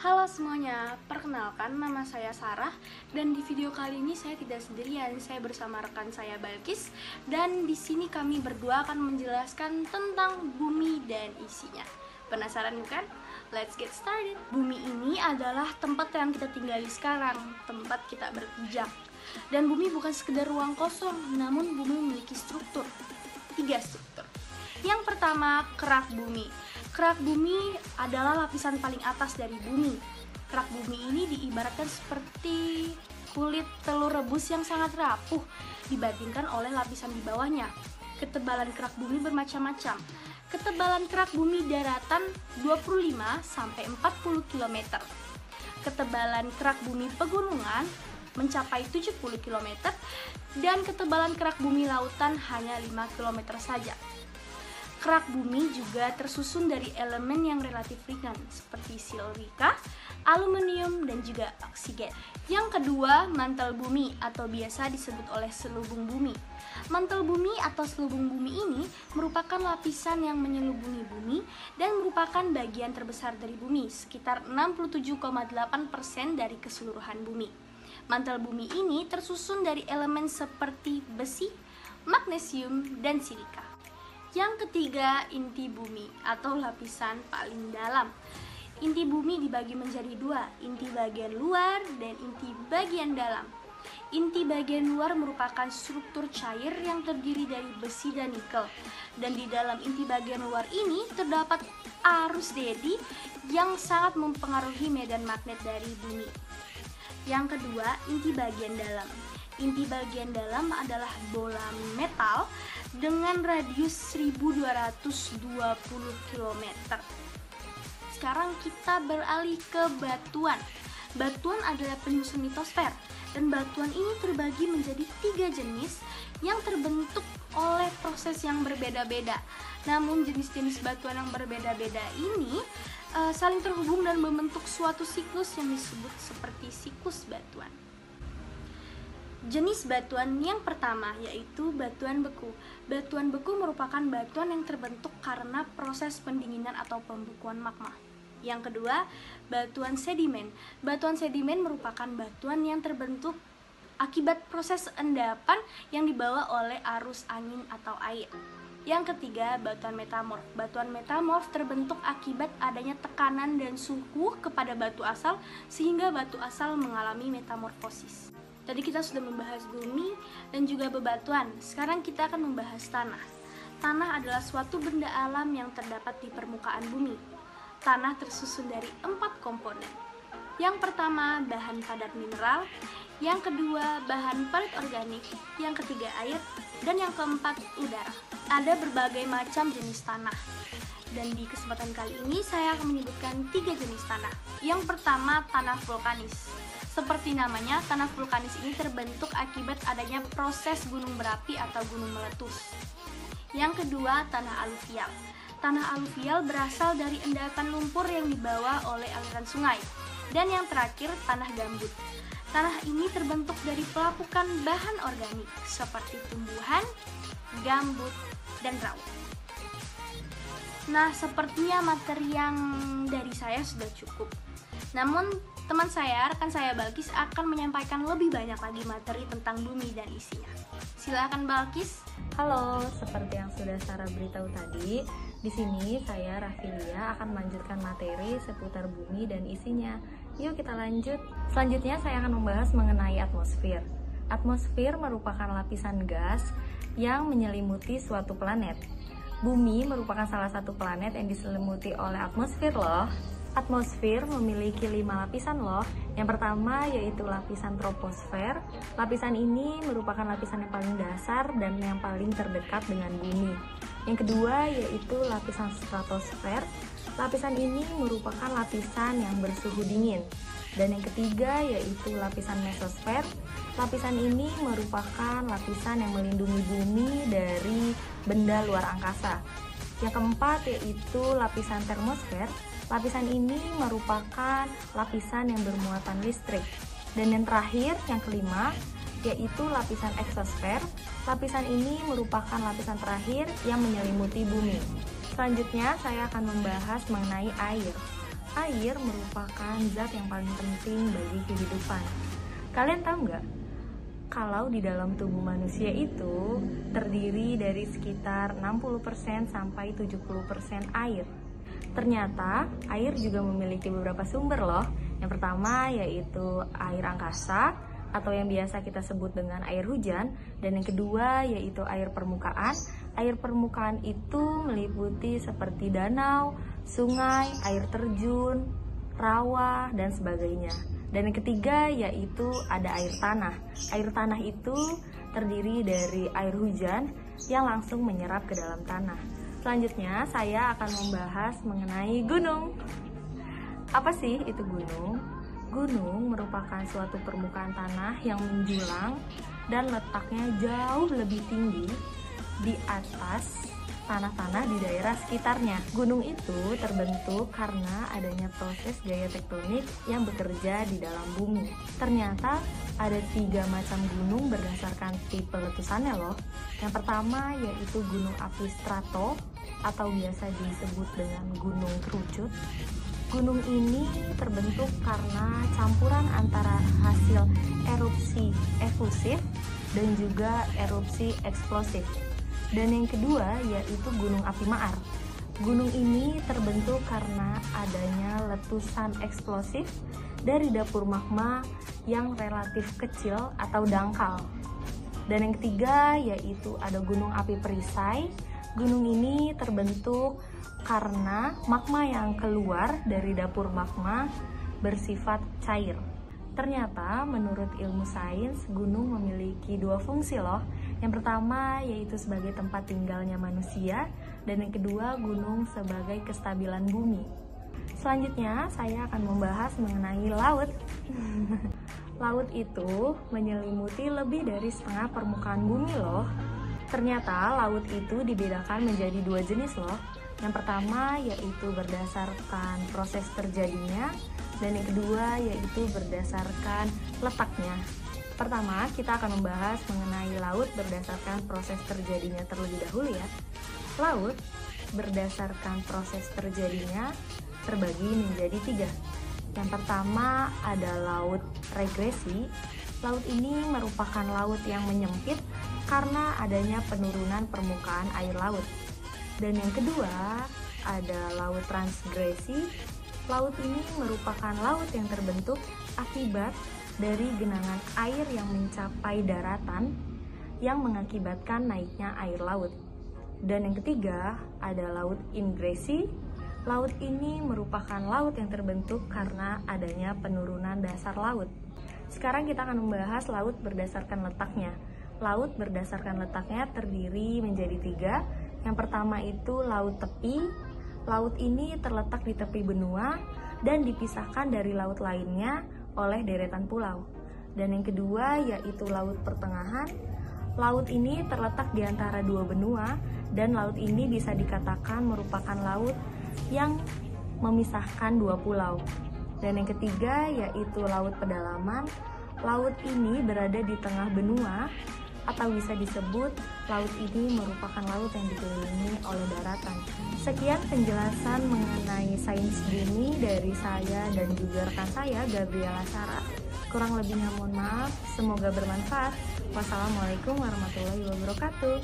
Halo semuanya, perkenalkan nama saya Sarah dan di video kali ini saya tidak sendirian, saya bersama rekan saya Balkis dan di sini kami berdua akan menjelaskan tentang bumi dan isinya. Penasaran bukan? Let's get started. Bumi ini adalah tempat yang kita tinggali sekarang, tempat kita berpijak. Dan bumi bukan sekedar ruang kosong, namun bumi memiliki struktur. 3 struktur. Yang pertama, kerak bumi. Kerak bumi adalah lapisan paling atas dari bumi. Kerak bumi ini diibaratkan seperti kulit telur rebus yang sangat rapuh dibandingkan oleh lapisan di bawahnya. Ketebalan kerak bumi bermacam-macam. Ketebalan kerak bumi daratan 25-40 km. Ketebalan kerak bumi pegunungan mencapai 70 km dan ketebalan kerak bumi lautan hanya 5 km saja. Kerak bumi juga tersusun dari elemen yang relatif ringan seperti silika, aluminium, dan juga oksigen. Yang kedua, mantel bumi atau biasa disebut oleh selubung bumi. Mantel bumi atau selubung bumi ini merupakan lapisan yang menyelubungi bumi dan merupakan bagian terbesar dari bumi, sekitar 67,8% dari keseluruhan bumi. Mantel bumi ini tersusun dari elemen seperti besi, magnesium, dan silika. Yang ketiga, inti bumi atau lapisan paling dalam. Inti bumi dibagi menjadi 2, inti bagian luar dan inti bagian dalam. Inti bagian luar merupakan struktur cair yang terdiri dari besi dan nikel. Dan di dalam inti bagian luar ini terdapat arus Dedi yang sangat mempengaruhi medan magnet dari bumi. Yang kedua, inti bagian dalam. Inti bagian dalam adalah bola metal dengan radius 1220 km. Sekarang kita beralih ke batuan. Batuan adalah penyusun litosfer dan batuan ini terbagi menjadi 3 jenis yang terbentuk oleh proses yang berbeda-beda. Namun jenis-jenis batuan yang berbeda-beda ini saling terhubung dan membentuk suatu siklus yang disebut seperti siklus batuan. Jenis batuan yang pertama yaitu batuan beku. Batuan beku merupakan batuan yang terbentuk karena proses pendinginan atau pembekuan magma. Yang kedua, batuan sedimen. Batuan sedimen merupakan batuan yang terbentuk akibat proses endapan yang dibawa oleh arus angin atau air. Yang ketiga, batuan metamorf. Batuan metamorf terbentuk akibat adanya tekanan dan suhu kepada batu asal sehingga batu asal mengalami metamorfosis. Tadi kita sudah membahas bumi dan juga bebatuan. Sekarang kita akan membahas tanah. Tanah adalah suatu benda alam yang terdapat di permukaan bumi. Tanah tersusun dari 4 komponen. Yang pertama, bahan padat mineral. Yang kedua, bahan padat organik. Yang ketiga, air. Dan yang keempat, udara. Ada berbagai macam jenis tanah. Dan di kesempatan kali ini saya akan menyebutkan 3 jenis tanah. Yang pertama, tanah vulkanis. Seperti namanya, tanah vulkanis ini terbentuk akibat adanya proses gunung berapi atau gunung meletus. Yang kedua, tanah aluvial. Tanah aluvial berasal dari endapan lumpur yang dibawa oleh aliran sungai. Dan yang terakhir, tanah gambut. Tanah ini terbentuk dari pelapukan bahan organik seperti tumbuhan, gambut, dan rawa. Nah, sepertinya materi yang dari saya sudah cukup. Namun, teman saya, rekan saya Balkis akan menyampaikan lebih banyak lagi materi tentang bumi dan isinya. Silakan Balkis. Halo, seperti yang sudah Sarah beritahu tadi, di sini saya Rafilia akan melanjutkan materi seputar bumi dan isinya. Yuk kita lanjut. Selanjutnya saya akan membahas mengenai atmosfer. Atmosfer merupakan lapisan gas yang menyelimuti suatu planet. Bumi merupakan salah satu planet yang diselimuti oleh atmosfer loh. Atmosfer memiliki 5 lapisan loh. Yang pertama yaitu lapisan troposfer. Lapisan ini merupakan lapisan yang paling dasar dan yang paling terdekat dengan bumi. Yang kedua yaitu lapisan stratosfer. Lapisan ini merupakan lapisan yang bersuhu dingin. Dan yang ketiga yaitu lapisan mesosfer. Lapisan ini merupakan lapisan yang melindungi bumi dari benda luar angkasa. Yang keempat yaitu lapisan termosfer. Lapisan ini merupakan lapisan yang bermuatan listrik. Dan yang terakhir, yang kelima, yaitu lapisan eksosfer. Lapisan ini merupakan lapisan terakhir yang menyelimuti bumi. Selanjutnya, saya akan membahas mengenai air. Air merupakan zat yang paling penting bagi kehidupan. Kalian tahu nggak? Kalau di dalam tubuh manusia itu terdiri dari sekitar 60% sampai 70% air. Ternyata air juga memiliki beberapa sumber loh. Yang pertama yaitu air angkasa atau yang biasa kita sebut dengan air hujan, dan yang kedua yaitu air permukaan. Air permukaan itu meliputi seperti danau, sungai, air terjun, rawa, dan sebagainya. Dan yang ketiga yaitu ada air tanah. Air tanah itu terdiri dari air hujan yang langsung menyerap ke dalam tanah. Selanjutnya saya akan membahas mengenai gunung. Apa sih itu gunung? Gunung merupakan suatu permukaan tanah yang menjulang dan letaknya jauh lebih tinggi di atas tanah-tanah di daerah sekitarnya. Gunung itu terbentuk karena adanya proses gaya tektonik yang bekerja di dalam bumi. Ternyata ada 3 macam gunung berdasarkan tipe letusannya loh. Yang pertama yaitu gunung api strato atau biasa disebut dengan gunung kerucut. Gunung ini terbentuk karena campuran antara hasil erupsi efusif dan juga erupsi eksplosif. Dan yang kedua yaitu gunung api maar. Gunung ini terbentuk karena adanya letusan eksplosif dari dapur magma yang relatif kecil atau dangkal. Dan yang ketiga yaitu ada gunung api perisai. Gunung ini terbentuk karena magma yang keluar dari dapur magma bersifat cair. Ternyata menurut ilmu sains, gunung memiliki 2 fungsi loh. Yang pertama yaitu sebagai tempat tinggalnya manusia, dan yang kedua gunung sebagai kestabilan bumi. Selanjutnya saya akan membahas mengenai laut. Laut itu menyelimuti lebih dari setengah permukaan bumi loh. Ternyata laut itu dibedakan menjadi 2 jenis loh. Yang pertama yaitu berdasarkan proses terjadinya, dan yang kedua yaitu berdasarkan letaknya. Pertama, kita akan membahas mengenai laut berdasarkan proses terjadinya terlebih dahulu ya. Laut berdasarkan proses terjadinya terbagi menjadi 3. Yang pertama ada laut regresi. Laut ini merupakan laut yang menyempit karena adanya penurunan permukaan air laut. Dan yang kedua ada laut transgresi. Laut ini merupakan laut yang terbentuk akibat dari genangan air yang mencapai daratan yang mengakibatkan naiknya air laut. Dan yang ketiga ada laut ingresi. Laut ini merupakan laut yang terbentuk karena adanya penurunan dasar laut. Sekarang kita akan membahas laut berdasarkan letaknya. Laut berdasarkan letaknya terdiri menjadi 3. Yang pertama itu laut tepi. Laut ini terletak di tepi benua dan dipisahkan dari laut lainnya oleh deretan pulau. Dan yang kedua yaitu laut pertengahan. Laut ini terletak di antara 2 benua, dan laut ini bisa dikatakan merupakan laut yang memisahkan 2 pulau. Dan yang ketiga yaitu laut pedalaman. Laut ini berada di tengah benua, atau bisa disebut laut ini merupakan laut yang dikelilingi oleh daratan. Sekian penjelasan mengenai sains bumi dari saya dan juga rekan saya, Gabriela Sarah. Kurang lebihnya mohon maaf, semoga bermanfaat. Wassalamualaikum warahmatullahi wabarakatuh.